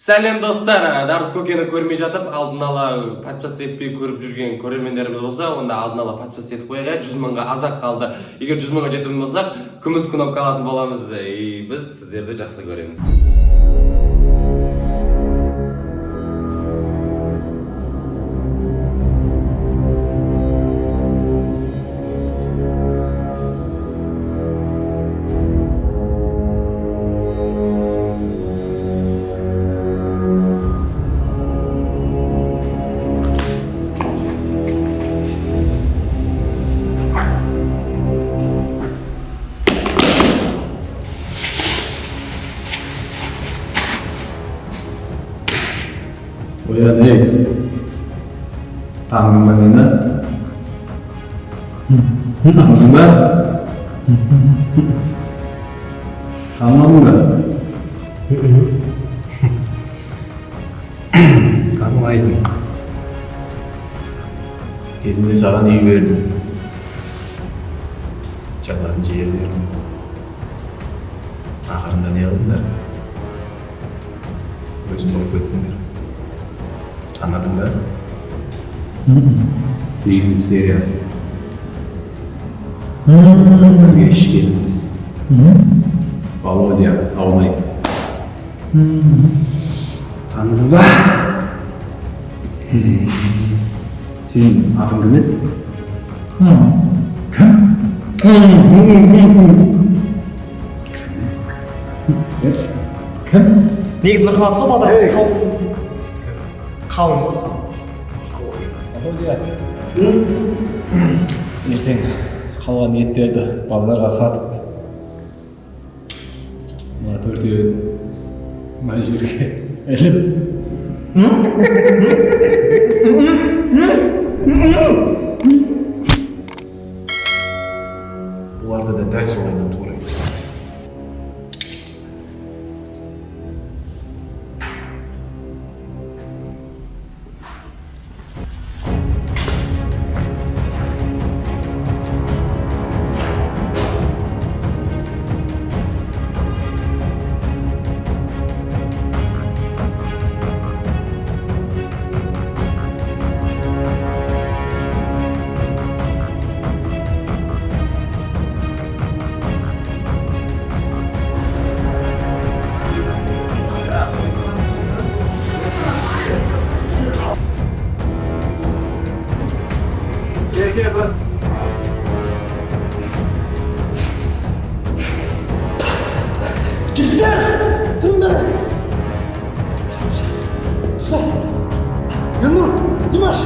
Сәлем достар, Дарыс Көкені көрмей жатып, алдын ала подписаться етпей көріп жүрген көрермендеріміз болса, онда алдын ала подписаться етіп қойға, 100 мыңға азақ қалды. Егер 100 мыңға жететін болсақ, күміс кнопка алатын боламыз. Біз сіздерді жақсы көреміз. Uyanık. Tanrım benimle. Tanrım ben. Tamam mı? Tanımaysın. Кезінде саған үй бердім. Жалатын жер бердім. Ақырында не қылдыңдар? Өзің болып кеттіңдер. Anladın mı? 8. серия. Geçtiğimiz. Володя Аунай. Anladın mı? Senin adın ne? Kim? негізі нұрқанатқа бағдарымыз қауын ғой. Ертең қалған еттерді базарға сатып, мына төртеуін мына жерге іліп. Оларды да дәл солайдан тура емес. Жігіттер! Тұрыңдар! Янур! Димаш!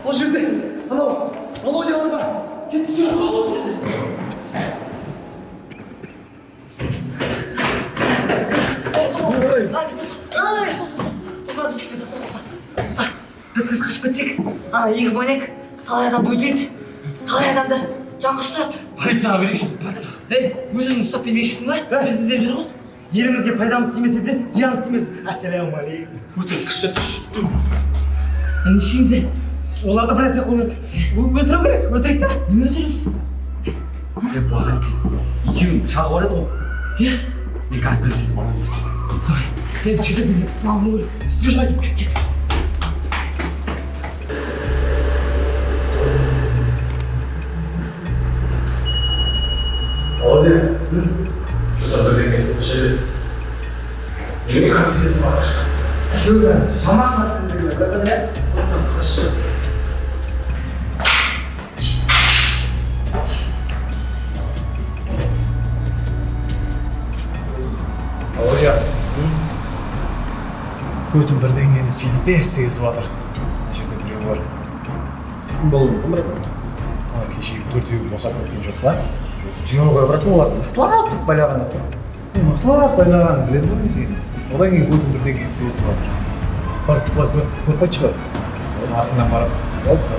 Ол жерде, анау, Володя бар. Кетті жүр. Біз қашып кеттік. Ана екі бойнек талай адамды өлтіреді. Талай адамды жанқыштырады. Полицияға берейікші, полиция. Өзің ұстап бермекшісің ба? Бізді іздеп жүр ғой. Елімізге пайдамыз тимесе де, зиянымыз тимесін. Ассалаумағалейкум. Өтірік қышты түш. Не істейміз? Оларды полиция қою керек. Өлтіру керек, өлтірейік та. Не өлтіреміз? Бағат сен. Екеуің шағы бар еді ғой. Екі алып береміз. Жүрдік бізге. Маңғыр көріп. Үстіге шыға кет. Володя. Что-то бірдеңе шелес. Жүне кәмсілесі бар. Шөлді, шаман сатсыздығы. Бұрақын е? Бұрақын қашы. Володя. Көтім бірдеңені пизде сезіп жатыр. Жерде біреу бар. Бұл кім біледі? Кешегі төртеуін босатып өткен жоқ па? Жүйені қойып жатыр олар. Слап тұрып байлағаны. Mıhtılap oynagan bilen mi sen? Odan keyin көтүм birдеңени сезип атыр. Барып көрпөчү бар. Артынан барып. Болду.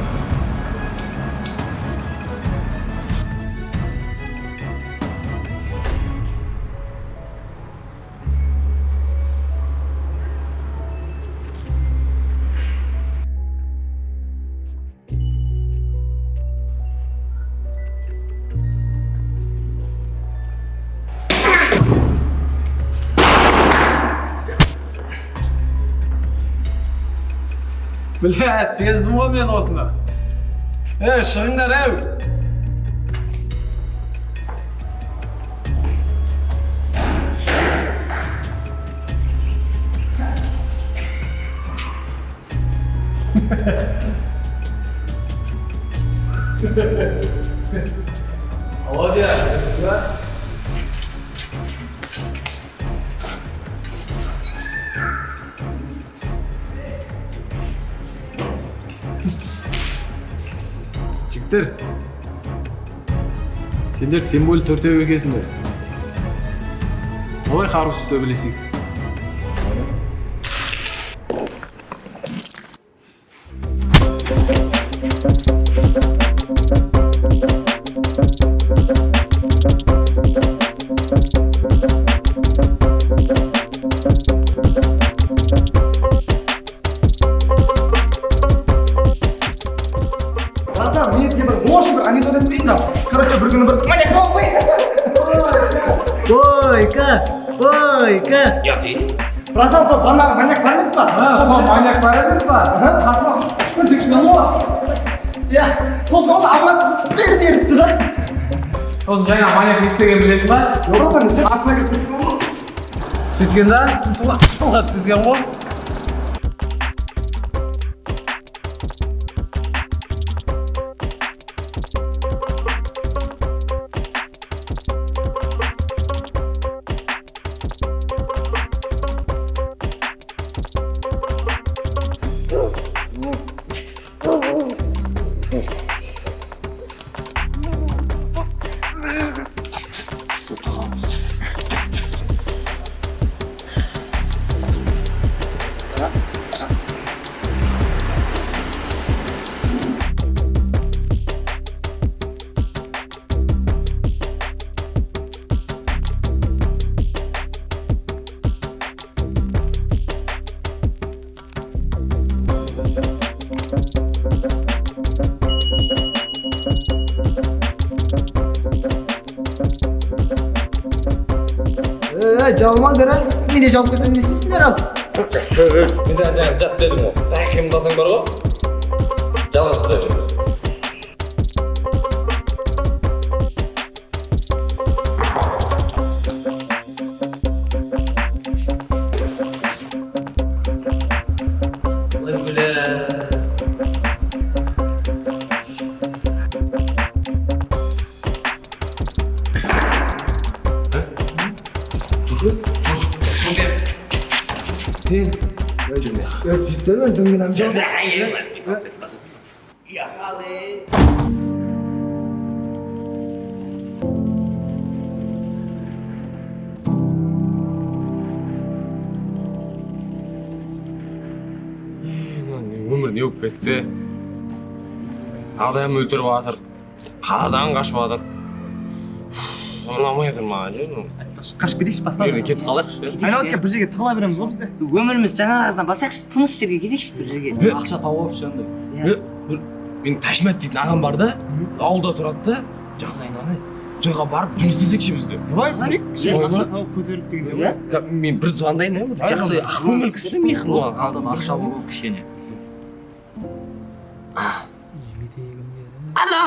Бля, сездім ғой мен осыны. Шығыңдар, Молодец, да? Жігіттер, сендер тем более төртеу екенсіңдер. Олай қарусыз төбелесейік. Братан, мен сізге бір бош бір анекдот айтып берейін да. Короче, бір күні бір маньяк болып Ойка! Братан, сол бандағы маньяк бар емес па? Сол маньяк бар емес па? Қарсылас өтекшімен ғой. Иә, сосын оны абат беріпті да. Оның жаңа маньяк не істеген білесің ба? Жоқ, братан, не істеп? Астына кіріп кеткен ғой. Сөйткен да, тұмсылға тізген ғой. Жалмаңдар, мен де жалып кетсем не істейсіңдер ал? Мен саған жаңа жат дедім ғой. Тәкем қалсаң бар ғой. Жалғыз құдай береді. Сен Өтпейді дөңген амжан. Өмір не болып кетті? Адам өлтіріп жатыр. Қадан қашып жатыр. Ұнамай жатыр маған. Қашып кетейікші, басқа. Кетіп қалайықшы. Айналып келіп бір жерге тығыла береміз ғой бізде. Өміріміз жаңа арасынан басайықшы, тыныш жерге кетейікші бір жерге. Ақша тауып алыпшы андай. Менің Ташмат дейтін ағам бар да, ауылда тұрады да, жағдайынан сояққа барып жұмыс істесек бізде. Давай істейік. Ақша тауып көтеріп дегенде ғой. Мен бір звондайын, жақсы ақкөңіл кісі де мейірім болған. Қалтада ақша болып кішкене. Алло!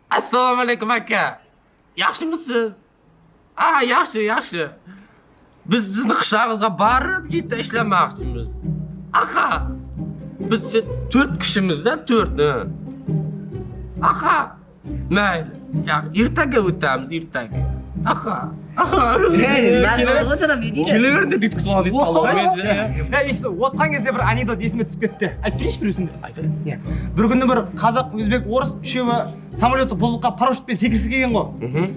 Ассалаумағалейкум ака. Yaxshimisiz? Yaxshi. Biz sizni qishlog'ingizga borib jidda ishlamoqchimiz. Aka, biz 4 kishimiz-da, 4. Aka, mayli. Ertaga o'tamiz, ertaga. Aka, Ben ortadan bir değil. Келе бер деп бүйтіп құлаған дейді талауға. Я иісі отқан кезде бір анекдот есіме түсіп кетті. Айтып берейінші бір өзіңде. Иә. Бір күні бір қазақ, өзбек, орыс үшеуі самолеты бұзылып қалып парашютпен секіргісі келген ғой.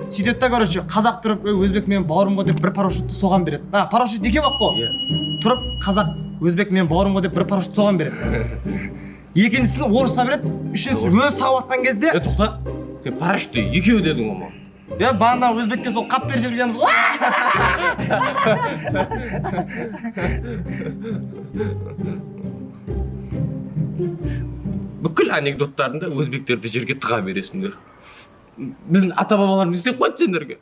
Сөйтеді да, короче, қазақ тұрып, өзбек менің бауырым ғой деп бір парашютты соған береді. Парашют екеу ақ қой. Тұрып қазақ, өзбек менің бауырым ғой деп бір парашют соған береді. Екіншісін орысқа береді, үшіншісін өзі тауып атқан кезде, Тоқта, сен парашютті екеуі дедің ғой ма? я бағана өзбекке сол қап беріп жібергенбіз ғой. Бүкіл анекдоттарында өзбектерді жерге тыға бересіңдер. Біздің ата бабаларымыз істеп қойды сендерге.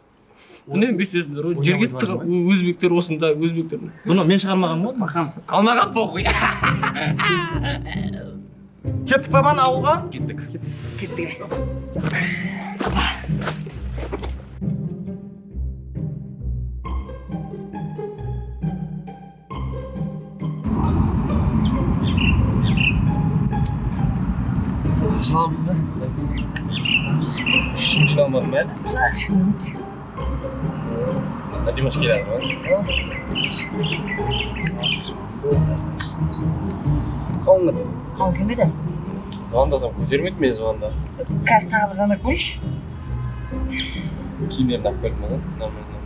Үнемі бүйсесіңдер ғой, жерге тыға, өзбектер осында, өзбектер. Бұны мен шығармаған ғой, мақам. Алмаған похуй. Кеттік па бана ауылға? Кеттік. Gitti. Salam. Şimdi almadım ben. Hadi hoş geldin. Kalın kimede? Звондасам көтермейді мен звонда. Қазір тағы бір звонок қойшы. Киімдерімді алып бердім ғой. Нормально.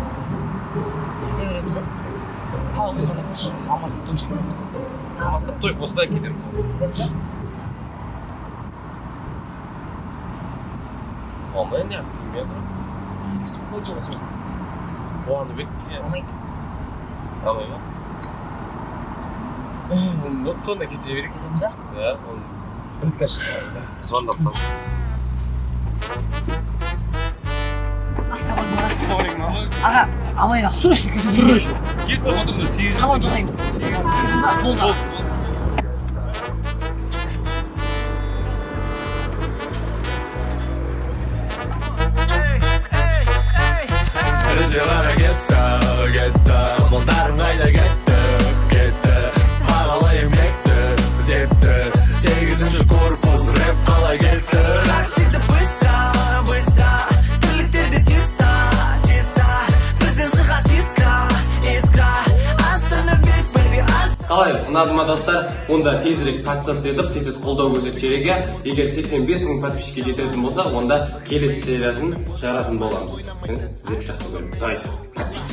Кете береміз ғой. Тағы бір звонок қойшы. Мамасы той жегенбіз. Мамасы той осылай кетеміз. Мама не yaptım ya? Puanı bekliyor. Olmaydı. Tamam ya. Not tonu keçe verik. Кетеміз а? Ya, звондап қалдым. Ассалаумағалейкум. Аға, абайға срочно кетеміз. Салон жолаймыз. Болды. Özgürlere gitti, Bunların kayda gitti Bağalayım gitti 8. korpus rap kala gitti Takside bыстро Tırlıktırdı чисто Біздің шығат искра Астана біз бірге Қалай, ұнады ма достар? Онда тезірек подписаться етіп, тез қолдау көрсетіп жерге. Егер 85 мың подписчикке жететін болса, онда келесі сериясын шығаратын боламыз. Сіздерді жақсы көремін. Давайте, подписывайтесь.